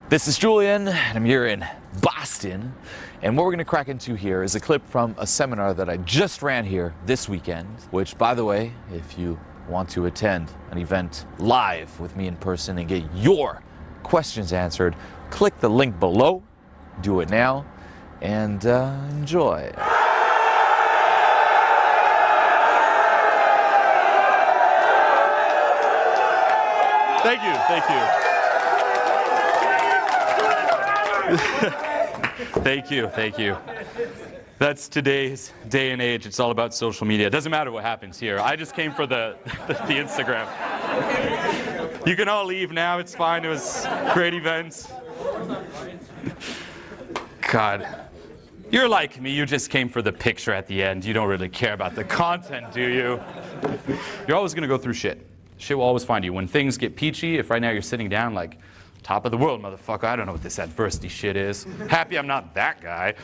This is Julien, and I'm here in Boston, and what we're going to crack into here is a clip from a seminar that I just ran here this weekend, which, by the way, if you want to attend an event live with me in person and get your questions answered, click the link below, do it now, and enjoy. Thank you, thank you. Thank you. That's today's day and age. It's all about social media. It doesn't matter what happens here. I just came for the Instagram. You can all leave now. It's fine. It was a great event. God. You're like me. You just came for the picture at the end. You don't really care about the content, do you? You're always going to go through shit. Shit will always find you. When things get peachy, if right now you're sitting down like, top of the world, motherfucker. I don't know what this adversity shit is. Happy I'm not that guy.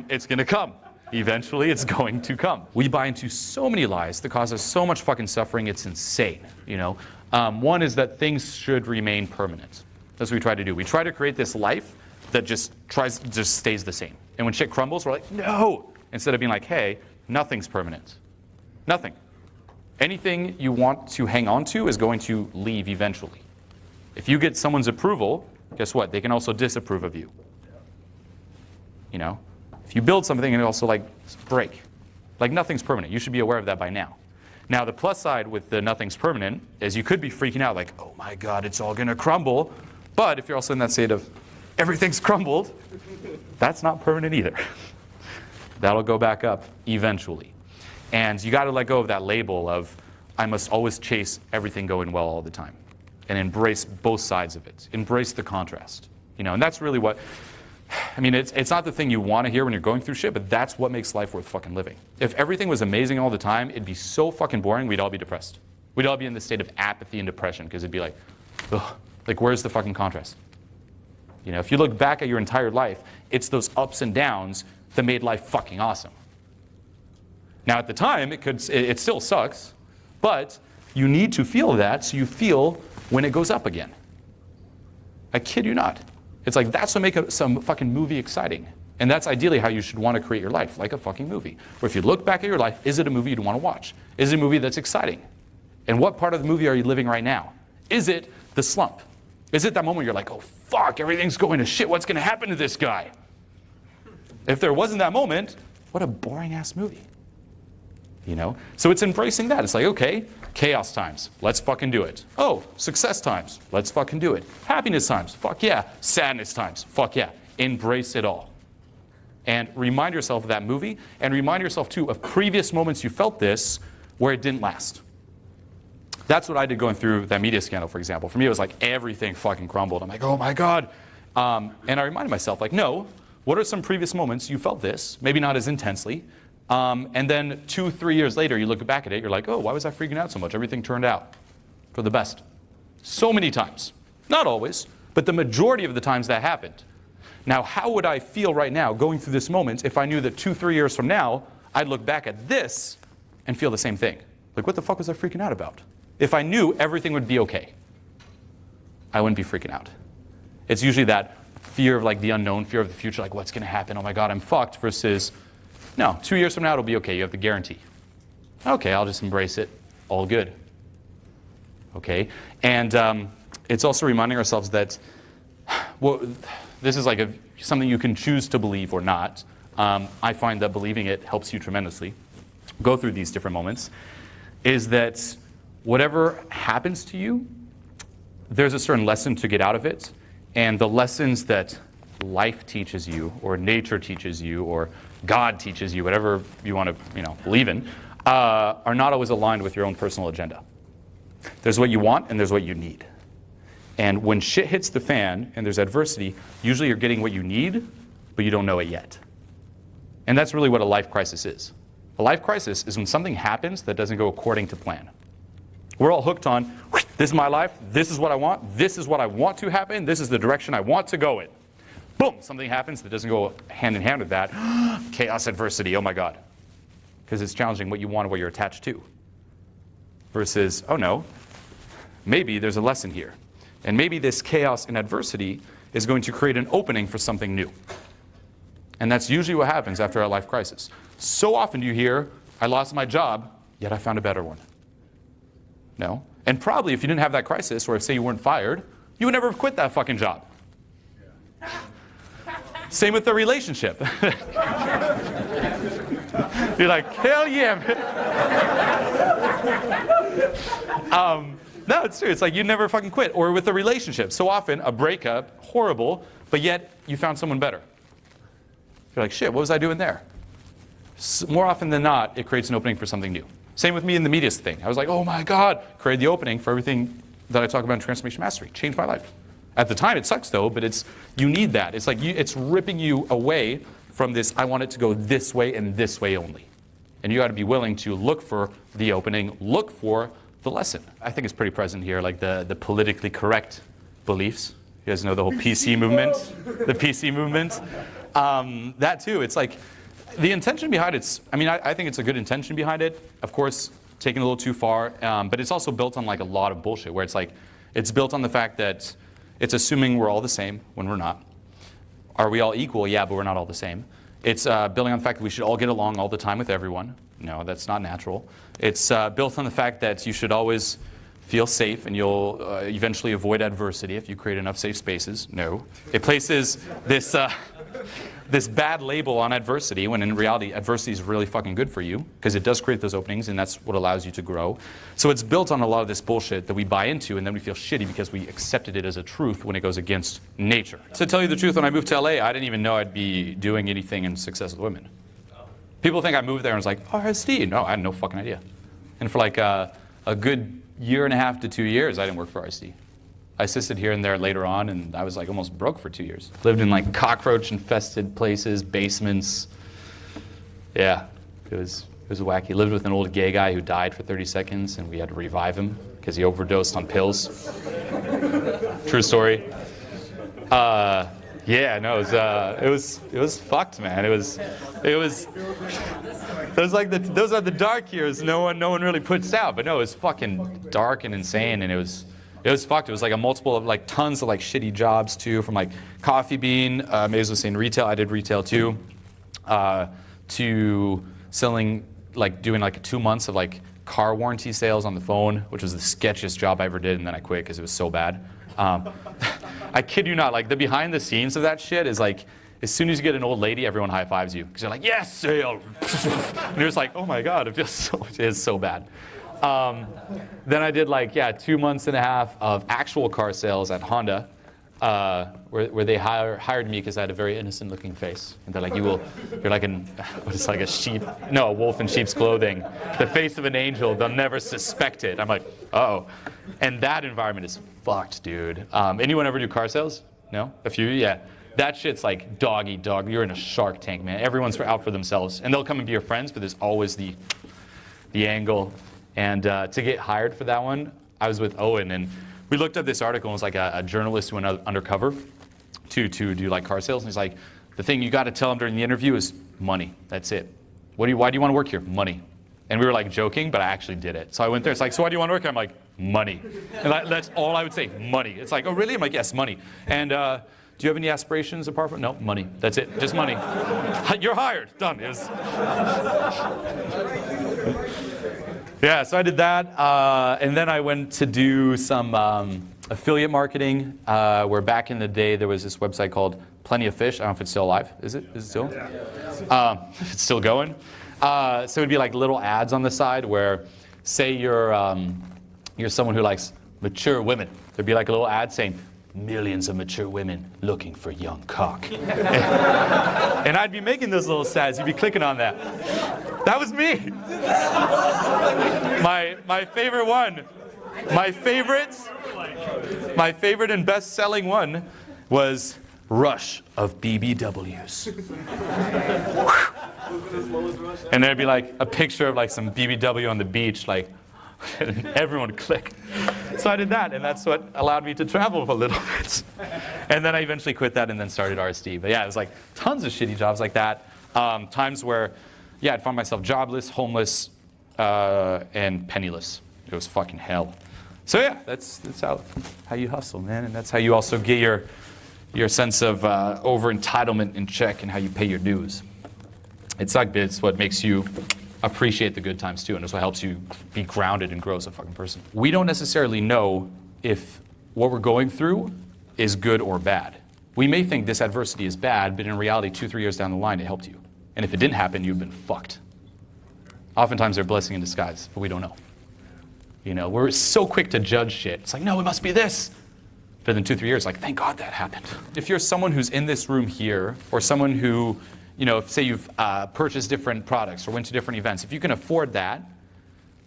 It's gonna come. Eventually, it's going to come. We buy into so many lies that cause us so much fucking suffering, it's insane, you know? One is that things should remain permanent. That's what we try to do. We try to create this life that just stays the same. And when shit crumbles, we're like, no! Instead of being like, hey, nothing's permanent. Nothing. Anything you want to hang on to is going to leave eventually. If you get someone's approval, guess what? They can also disapprove of you. You know? If you build something and it also like break. Like nothing's permanent. You should be aware of that by now. Now the plus side with the nothing's permanent is you could be freaking out like, oh my God, it's all gonna crumble. But if you're also in that state of everything's crumbled, that's not permanent either. That'll go back up eventually. And you gotta let go of that label of I must always chase everything going well all the time. And embrace both sides of it. Embrace the contrast. You know, and that's really what, I mean, it's not the thing you want to hear when you're going through shit, but that's what makes life worth fucking living. If everything was amazing all the time, it'd be so fucking boring, we'd all be depressed. We'd all be in the state of apathy and depression, because it'd be like, ugh, like where's the fucking contrast? You know, if you look back at your entire life, it's those ups and downs that made life fucking awesome. Now at the time, it still sucks, but you need to feel that so you feel when it goes up again. I kid you not. It's like that's what makes some fucking movie exciting. And that's ideally how you should want to create your life, like a fucking movie. Where if you look back at your life, is it a movie you'd want to watch? Is it a movie that's exciting? And what part of the movie are you living right now? Is it the slump? Is it that moment you're like, oh fuck, everything's going to shit, what's going to happen to this guy? If there wasn't that moment, what a boring ass movie. You know? So it's embracing that. It's like, okay, chaos times, let's fucking do it. Oh, success times, let's fucking do it. Happiness times, fuck yeah. Sadness times, fuck yeah. Embrace it all. And remind yourself of that movie, and remind yourself too of previous moments you felt this where it didn't last. That's what I did going through that media scandal, for example. For me, it was like everything fucking crumbled. I'm like, oh my God. And I reminded myself, like, no, what are some previous moments you felt this? Maybe not as intensely. And then 2-3 years later, you look back at it, you're like, oh, why was I freaking out so much? Everything turned out for the best. So many times. Not always, but the majority of the times that happened. Now, how would I feel right now going through this moment if I knew that 2-3 years from now, I'd look back at this and feel the same thing? Like, what the fuck was I freaking out about? If I knew everything would be okay, I wouldn't be freaking out. It's usually that fear of like the unknown, fear of the future, like what's going to happen? Oh my God, I'm fucked, versus no, 2 years from now, it'll be okay. You have the guarantee. Okay, I'll just embrace it. All good. Okay? And it's also reminding ourselves that, well, this is like something you can choose to believe or not. I find that believing it helps you tremendously. Go through these different moments. Is that whatever happens to you, there's a certain lesson to get out of it. And the lessons that life teaches you, or nature teaches you, or God teaches you, whatever you want to believe in, are not always aligned with your own personal agenda. There's what you want and there's what you need. And when shit hits the fan and there's adversity, usually you're getting what you need, but you don't know it yet. And that's really what a life crisis is. A life crisis is when something happens that doesn't go according to plan. We're all hooked on, this is my life, this is what I want to happen, this is the direction I want to go in. Boom, something happens that doesn't go hand in hand with that. Chaos, adversity, oh my God. Because it's challenging what you want and what you're attached to. Versus, oh no, maybe there's a lesson here. And maybe this chaos and adversity is going to create an opening for something new. And that's usually what happens after a life crisis. So often you hear, I lost my job, yet I found a better one. No. And probably if you didn't have that crisis, or if say you weren't fired, you would never have quit that fucking job. Same with the relationship. You're like, hell yeah, man. No, it's true. It's like you never fucking quit. Or with a relationship. So often, a breakup, horrible, but yet you found someone better. You're like, shit, what was I doing there? More often than not, it creates an opening for something new. Same with me in the media thing. I was like, oh my God, created the opening for everything that I talk about in Transformation Mastery. Changed my life. At the time, it sucks though, but you need that. It's like it's ripping you away from this, I want it to go this way and this way only. And you got to be willing to look for the opening, look for the lesson. I think it's pretty present here, like the politically correct beliefs. You guys know the whole PC movement? The PC movement? That too, it's like, the intention behind it, I think it's a good intention behind it. Of course, taken a little too far, but it's also built on like a lot of bullshit, where it's like, it's built on the fact that it's assuming we're all the same when we're not. Are we all equal? Yeah, but we're not all the same. It's building on the fact that we should all get along all the time with everyone. No, that's not natural. It's built on the fact that you should always feel safe and you'll eventually avoid adversity if you create enough safe spaces. No. It places this this bad label on adversity, when in reality adversity is really fucking good for you, because it does create those openings and that's what allows you to grow. So it's built on a lot of this bullshit that we buy into, and then we feel shitty because we accepted it as a truth when it goes against nature. To tell you the truth, when I moved to LA, I didn't even know I'd be doing anything in success with women. People think I moved there and was like, RSD. No, I had no fucking idea. And for like a good 1.5 to 2 years, I didn't work for RSD. I assisted here and there later on, and I was like almost broke for 2 years. Lived in like cockroach-infested places, basements. Yeah, it was wacky. Lived with an old gay guy who died for 30 seconds, and we had to revive him because he overdosed on pills. True story. Yeah, no, it was fucked, man. It was those are the dark years. No one really puts out, but no, it was fucking dark and insane, and it was fucked. It was like a multiple of like tons of like shitty jobs too, from like coffee bean, Maze was saying retail, I did retail too, to selling, like doing like 2 months of like car warranty sales on the phone, which was the sketchiest job I ever did, and then I quit because it was so bad. I kid you not, like the behind the scenes of that shit is like, as soon as you get an old lady, everyone high fives you because you're like, yes, sale. And you're just like, oh my God, it is so bad. Then I did like 2.5 months of actual car sales at Honda, where they hired me because I had a very innocent looking face. And they're like, you're like a sheep, no, a wolf in sheep's clothing, the face of an angel, they'll never suspect it. I'm like, uh-oh. And that environment is fucked, dude. Anyone ever do car sales? No? A few? Yeah. That shit's like dog eat dog. You're in a shark tank, man. Everyone's out for themselves. And they'll come and be your friends, but there's always the angle. And to get hired for that one, I was with Owen, and we looked up this article, and it was like a journalist who went undercover to do like car sales. And he's like, the thing you got to tell him during the interview is money. That's it. Why do you want to work here? Money. And we were like joking, but I actually did it. So I went there. It's like, so why do you want to work here? I'm like, money. And that's all I would say, money. It's like, oh really? I'm like, yes, money. And do you have any aspirations apart from? No, money. That's it. Just money. You're hired. Done. Yeah, so I did that. And then I went to do some affiliate marketing, where back in the day there was this website called Plenty of Fish. I don't know if it's still alive. Is it? Is it still? If it's still going. So it would be like little ads on the side where, say you're someone who likes mature women. There'd be like a little ad saying, millions of mature women looking for young cock. And I'd be making those little ads. You'd be clicking on that. That was me. My favorite one. My favorite and best-selling one was Rush of BBWs. And there'd be like a picture of like some BBW on the beach, like, and everyone would click. So I did that, and that's what allowed me to travel a little bit. And then I eventually quit that and then started RSD. But yeah, it was like tons of shitty jobs like that. Times where, yeah, I'd find myself jobless, homeless, and penniless. It was fucking hell. So yeah, that's how you hustle, man. And that's how you also get your sense of over-entitlement in check and how you pay your dues. It's like it's what makes you appreciate the good times too, and it's what helps you be grounded and grow as a fucking person. We don't necessarily know if what we're going through is good or bad. We may think this adversity is bad, but in reality, 2-3 years down the line, it helped you. And if it didn't happen, you've been fucked. Oftentimes they're a blessing in disguise, but we don't know. You know, we're so quick to judge shit. It's like, no, it must be this. But in 2-3 years, like, thank God that happened. If you're someone who's in this room here, or someone who, you know, say you've purchased different products or went to different events, if you can afford that,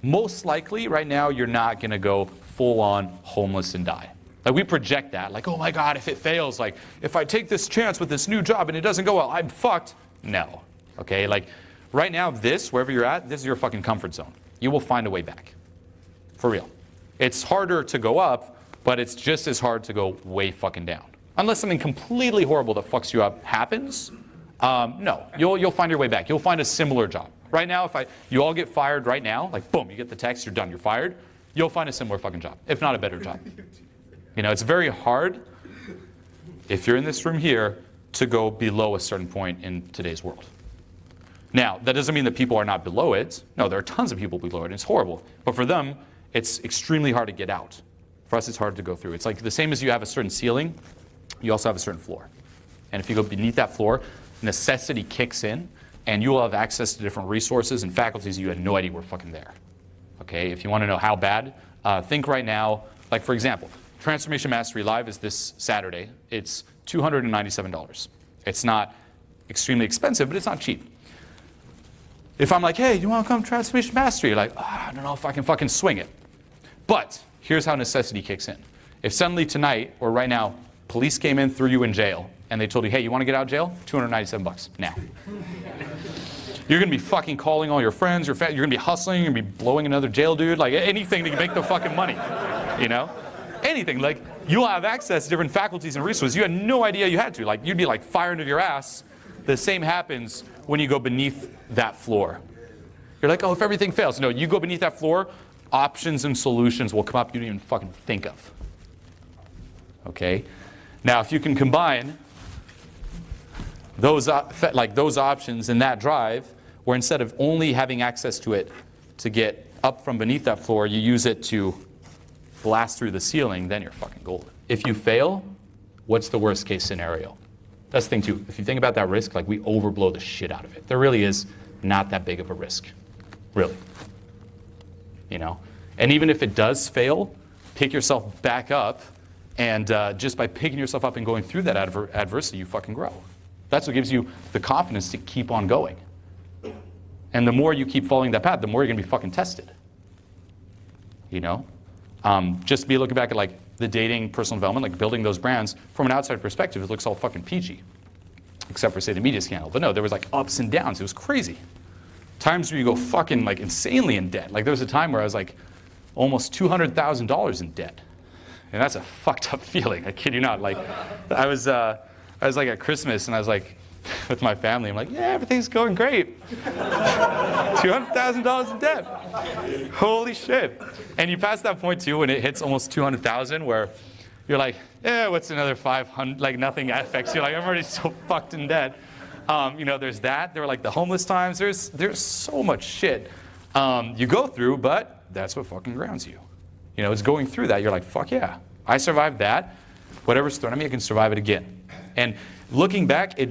most likely right now you're not gonna go full on homeless and die. Like we project that, like, oh my God, if it fails, like if I take this chance with this new job and it doesn't go well, I'm fucked. No, okay? Like right now, wherever you're at, this is your fucking comfort zone. You will find a way back, for real. It's harder to go up, but it's just as hard to go way fucking down. Unless something completely horrible that fucks you up happens, no, you'll find your way back. You'll find a similar job. Right now, if you all get fired right now, like boom, you get the text, you're done, you're fired, you'll find a similar fucking job, if not a better job. You know, it's very hard, if you're in this room here, to go below a certain point in today's world. Now, that doesn't mean that people are not below it. No, there are tons of people below it, and it's horrible. But for them, it's extremely hard to get out. For us, it's hard to go through. It's like the same as you have a certain ceiling, you also have a certain floor. And if you go beneath that floor, necessity kicks in, and you will have access to different resources and faculties you had no idea were fucking there. Okay, if you want to know how bad, think right now, like for example, Transformation Mastery Live is this Saturday. It's $297. It's not extremely expensive, but it's not cheap. If I'm like, hey, you want to come to Transformation Mastery? You're like, oh, I don't know if I can fucking swing it. But here's how necessity kicks in. If suddenly tonight, or right now, police came in, threw you in jail, and they told you, hey, you want to get out of jail? $297 now. You're going to be fucking calling all your friends, you're going to be hustling, you're going to be blowing another jail dude, like anything to make the fucking money, you know? Anything, like you'll have access to different faculties and resources you had no idea you had to. Like you'd be like fired into your ass. The same happens when you go beneath that floor. You're like, oh, if everything fails. No, you go beneath that floor, options and solutions will come up you didn't even fucking think of. Okay? Now, if you can combine those options and that drive, where instead of only having access to it to get up from beneath that floor, you use it to blast through the ceiling, then you're fucking golden. If you fail, what's the worst case scenario? That's the thing too. If you think about that risk, like we overblow the shit out of it. There really is not that big of a risk, really. You know? And even if it does fail, pick yourself back up, and just by picking yourself up and going through that adversity, you fucking grow. That's what gives you the confidence to keep on going. And the more you keep following that path, the more you're gonna be fucking tested. You know? Just be looking back at like the dating, personal development, like building those brands, from an outside perspective, it looks all fucking peachy. Except for, say, the media scandal. But no, there was like ups and downs. It was crazy. Times where you go fucking like insanely in debt. Like there was a time where I was like almost $200,000 in debt. And that's a fucked up feeling, I kid you not. Like I was like at Christmas and I was like, with my family, I'm like, yeah, everything's going great. $200,000 in debt. Holy shit. And you pass that point too when it hits almost 200,000 where you're like, yeah, what's another 500? Like nothing affects you. Like I'm already so fucked in debt. You know, there's that. There were like the homeless times. There's so much shit you go through, but that's what fucking grounds you. You know, it's going through that. You're like, fuck yeah, I survived that. Whatever's thrown at me, I can survive it again. And looking back, it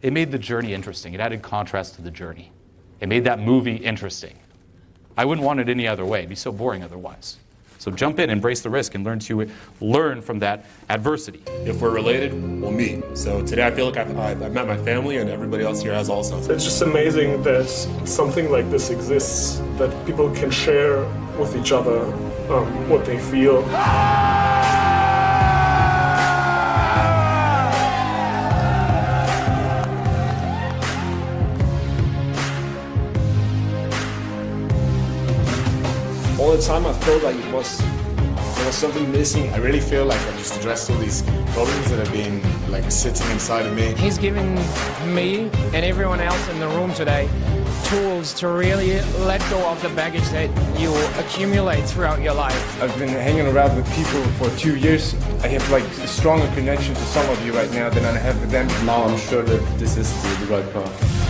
made the journey interesting. It added contrast to the journey. It made that movie interesting. I wouldn't want it any other way. It'd be so boring otherwise. So jump in, embrace the risk, and learn from that adversity. If we're related, we'll meet. So today I feel like I've met my family, and everybody else here has also. It's just amazing that something like this exists, that people can share with each other what they feel. All the time I felt like there was something missing. I really feel like I just addressed all these problems that have been like sitting inside of me. He's given me and everyone else in the room today tools to really let go of the baggage that you accumulate throughout your life. I've been hanging around with people for 2 years. I have like a stronger connection to some of you right now than I have with them. Now I'm sure that this is the right path.